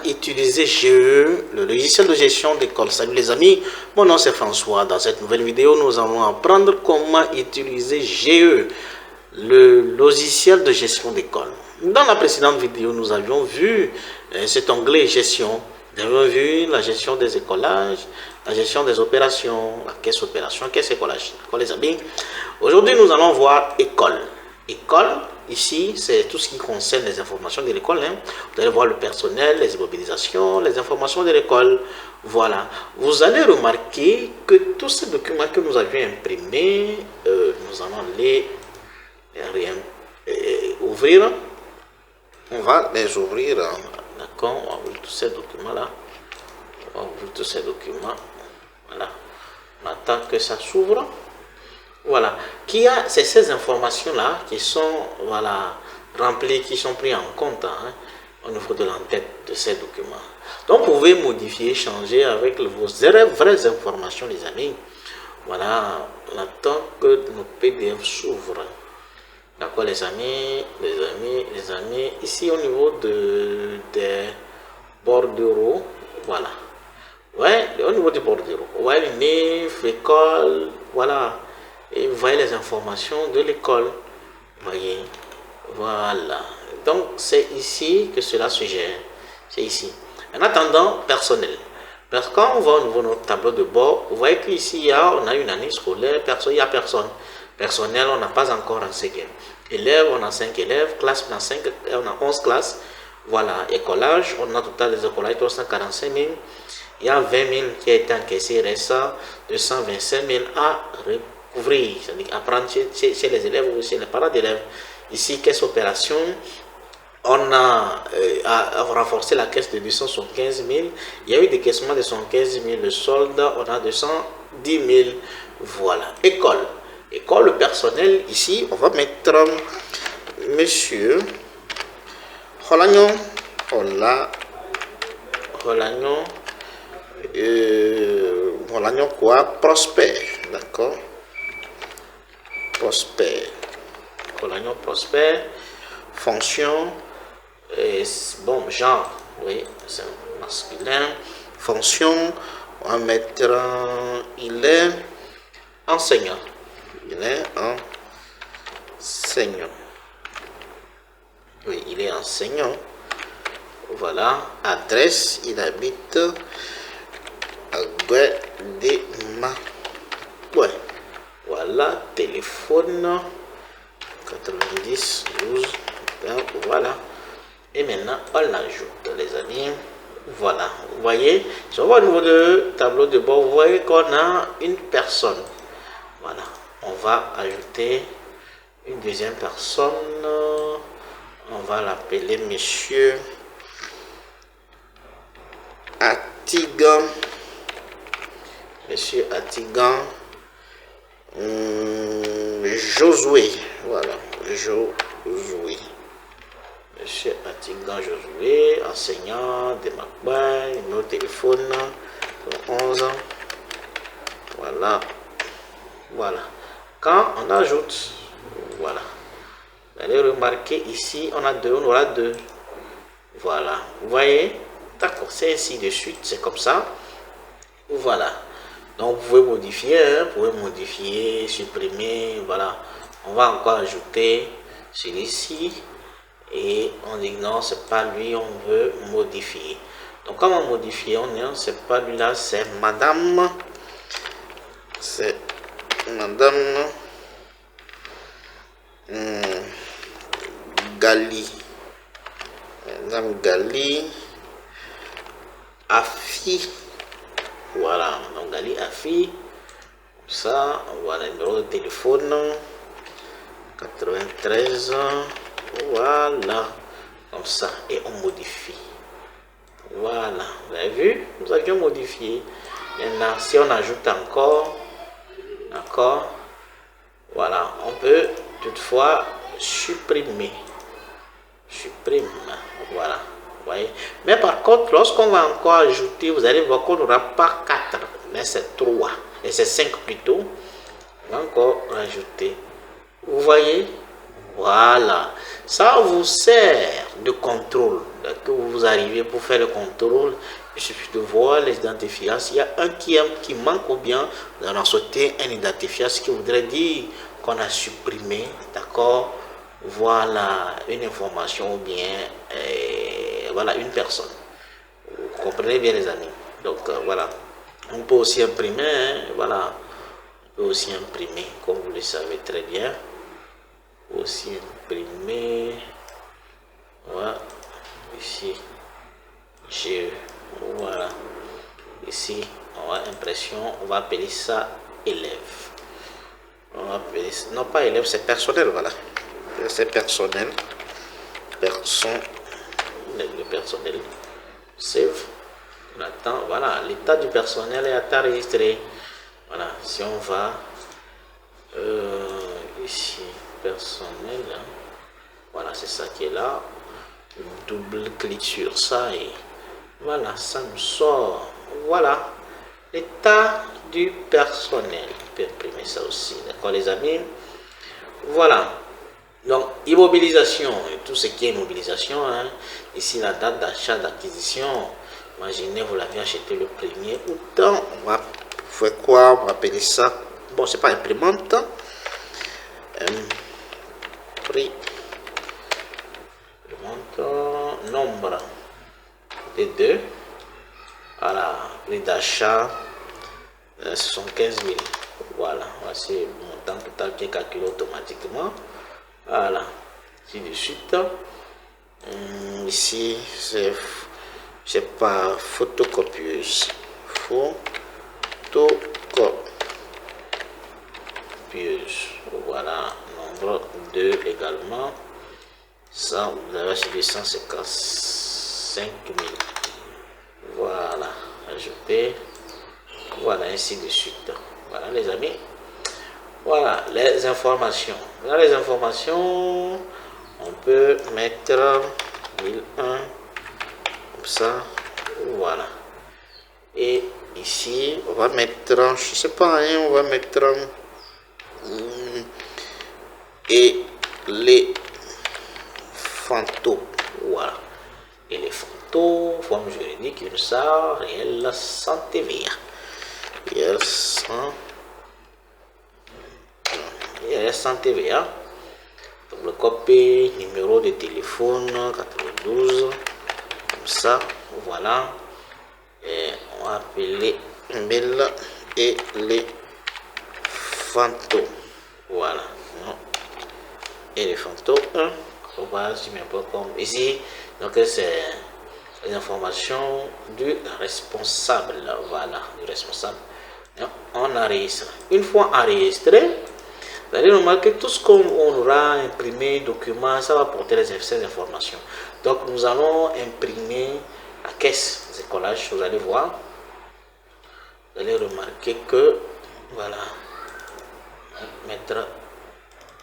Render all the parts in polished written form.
utiliser GE, le logiciel de gestion d'école. Salut les amis, mon nom c'est François. Dans cette nouvelle vidéo, nous allons apprendre comment utiliser GE, le logiciel de gestion d'école. Dans la précédente vidéo, nous avions vu cet onglet gestion. Nous avons vu la gestion des écolages, la gestion des opérations, la caisse opération, caisse écolage. D'accord les amis? Aujourd'hui, nous allons voir école. École, ici, c'est tout ce qui concerne les informations de l'école. Hein. Vous allez voir le personnel, les immobilisations, les informations de l'école. Voilà. Vous allez remarquer que tous ces documents que nous avions imprimés, nous allons les ouvrir. On va les ouvrir. D'accord? On va ouvrir tous ces documents-là. On va ouvrir tous ces documents. Voilà. On attend que ça s'ouvre. Voilà, c'est ces informations-là qui sont remplies, qui sont prises en compte hein, au niveau de l'entête de ces documents. Donc, vous pouvez modifier, changer avec vos vraies informations, les amis. Voilà, on attend que nos PDF s'ouvrent. D'accord, les amis. Ici, au niveau des bordereaux, voilà. Ouais, au niveau des bordereaux. Ouais, le NIF, école, voilà. Et vous voyez les informations de l'école. Voyez, voilà. Donc, c'est ici que cela se gère. C'est ici. En attendant, personnel. Parce que quand on va au niveau de notre tableau de bord, vous voyez qu'ici, on a une année scolaire, il n'y a personne. Personnel, on n'a pas encore renseigné. Élèves, on a 5 élèves. Classe, on a 11 classes. Voilà. Écolage, on a total des écolages 345 000. Il y a 20 000 qui a été encaissé. Il reste 225 000 à ouvrir, c'est-à-dire apprendre chez les élèves ou chez les parents d'élèves. Ici, caisse opération, on a renforcé la caisse de 275 000. Il y a eu des caissements de 115 000. Le solde, on a 210 000. Voilà. École. École, le personnel, ici, on va mettre monsieur Rolagnon. Rolagnon quoi? Prosper. D'accord. Prosper. Rolagnon Prosper. Fonction. Bon, genre. Oui, c'est masculin. Fonction. On va mettre. Il est enseignant. Il est enseignant. Oui, il est enseignant. Voilà. Adresse. Il habite à Guédéma. Ouais. Voilà, téléphone 90 12. Voilà. Et maintenant, on l'ajoute, les amis. Voilà. Vous voyez, si on va au niveau du tableau de bord, vous voyez qu'on a une personne. Voilà. On va ajouter une deuxième personne. On va l'appeler monsieur Atigan. Monsieur Atigan. Josué, voilà, Josué. Monsieur Atigan Josué, enseignant de Macbeth, numéro de téléphone 11. Voilà, voilà. Quand on ajoute, voilà, vous allez remarquer ici, on aura deux. Voilà, vous voyez, d'accord, c'est ainsi de suite, c'est comme ça. Voilà. Donc vous pouvez modifier, supprimer, voilà. On va encore ajouter celui-ci et on dit non, c'est pas lui, on veut modifier. Donc comment modifier? C'est pas lui là, c'est madame. C'est madame Gali. Madame Gali Afi. Voilà, donc Ali Afi, ça, voilà le numéro de téléphone 93, voilà, comme ça, et on modifie. Voilà, vous avez vu, nous avions modifié. Maintenant, si on ajoute encore, d'accord, voilà, on peut toutefois supprimer. Voilà. Voyez. Mais par contre, lorsqu'on va encore ajouter, vous allez voir qu'on n'aura pas 4, mais c'est 3, et c'est 5 plutôt. On va encore rajouter. Vous voyez? Voilà. Ça vous sert de contrôle. que vous arrivez pour faire le contrôle, il suffit de voir les identifiants. S'il y a un qui manque ou bien vous allez sauter un identifiant, ce qui voudrait dire qu'on a supprimé, d'accord, voilà une information ou bien voilà une personne. Vous comprenez bien les amis. Donc voilà, on peut aussi imprimer, hein, voilà, on peut aussi imprimer comme vous le savez très bien. Aussi imprimer, voilà, ici, voilà, ici, on va impression, on va appeler ça élève. On va appeler, non pas élève, c'est personnel, voilà, c'est personnel, le personnel, save, on attend, voilà, l'état du personnel est enregistré, voilà, si on va, ici, personnel, hein. Voilà, c'est ça qui est là, double clic sur ça et voilà, ça nous sort, voilà, l'état du personnel. On peut imprimer ça aussi, d'accord les amis. Voilà, donc immobilisation, et tout ce qui est immobilisation, hein. Ici la date d'achat, d'acquisition, imaginez vous l'avez acheté le 1er août, on va faire quoi, on va appeler ça, bon c'est pas imprimante, prix, nombre de 2, voilà, prix d'achat, ce sont 15 000, voilà, voici le montant total qui est calculé automatiquement, voilà, ici de suite, ici c'est pas photocopieuse, voilà, nombre 2 également, ça vous avez acheté 155 000, voilà, ajouter, voilà, ainsi de suite, voilà les amis, voilà les informations. Dans les informations, on peut mettre 1001 comme ça, voilà, et ici on va mettre, je sais pas, hein, on va mettre et les fantômes, voilà, et les fantômes, forme juridique, URSSAF, réel sans TVA, réel sans TVA, double copie, numéro de téléphone 92, comme ça, voilà, et on va appeler mail et les fantômes, voilà, et les fantômes, comme ici, donc c'est les informations du responsable, voilà, du responsable. On enregistre. Une fois enregistré, vous allez remarquer que tout ce qu'on aura imprimé, document, ça va porter ces informations. Donc nous allons imprimer la caisse de collage, vous allez voir. Vous allez remarquer que, voilà, mettre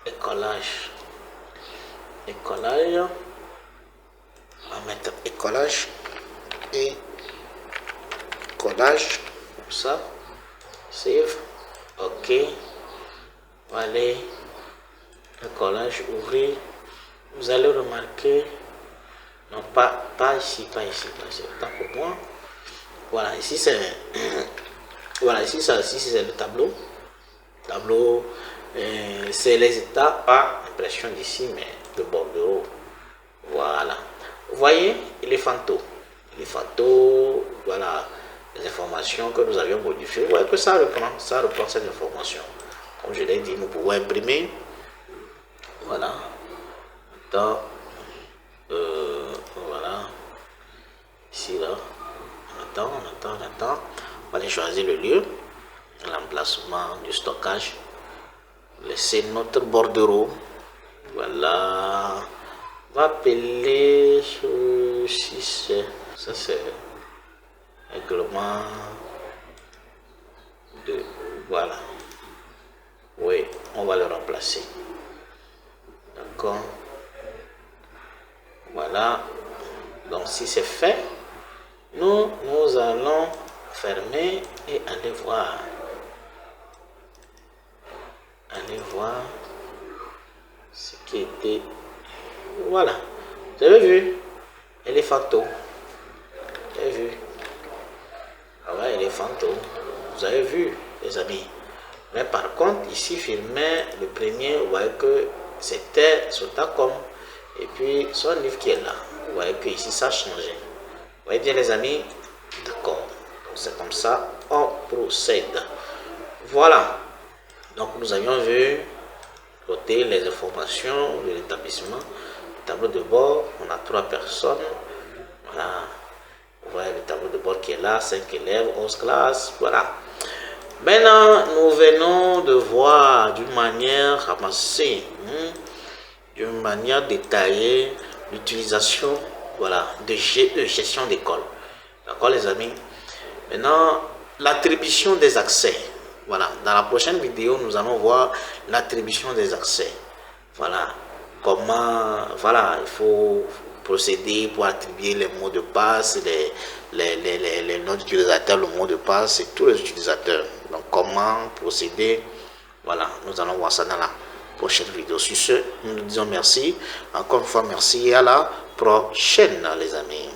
écollage, on va mettre écollage et collage, comme ça, save, ok, on va aller, le collage, ouvrir, vous allez remarquer, non pas ici, autant pour moi, voilà, ici c'est, voilà, ici c'est le tableau, c'est les états, pas impression d'ici, mais de bordereau, voilà, vous voyez les fantômes, voilà, les informations que nous avions modifiées, vous voyez que ça reprend cette information, comme je l'ai dit, nous pouvons imprimer, voilà, dans, voilà, ici là, on attend, on va aller choisir le lieu, l'emplacement du stockage, laisser notre bordereau, voilà, on va appeler ceci, ça c'est règlement de, voilà, oui, on va le remplacer, d'accord, voilà, donc si c'est fait, nous allons fermer et aller voir ce qui était, voilà, vous avez vu, éléphanto. Vous avez vu? Ah ouais, éléphanto. Vous avez vu, les amis. Mais par contre, ici, filmé, le premier, vous voyez que c'était Sotacom. Et puis, son livre qui est là. Vous voyez que ici, ça a changé. Vous voyez bien, les amis? D'accord. Donc, c'est comme ça, on procède. Voilà. Donc, nous avions vu côté les informations de l'établissement. Tableau de bord, on a 3 personnes. Voilà. Vous voyez le tableau de bord qui est là, 5 élèves, 11 classes. Voilà. Maintenant, nous venons de voir d'une manière ramassée, d'une manière détaillée, l'utilisation, voilà, de gestion d'école. D'accord, les amis? Maintenant, l'attribution des accès. Voilà, dans la prochaine vidéo, nous allons voir l'attribution des accès. Voilà, comment, voilà, il faut procéder pour attribuer les mots de passe, les noms d'utilisateurs, le mot de passe et tous les utilisateurs. Donc, comment procéder? Voilà, nous allons voir ça dans la prochaine vidéo. Sur ce, nous nous disons merci. Encore une fois, merci et à la prochaine, les amis.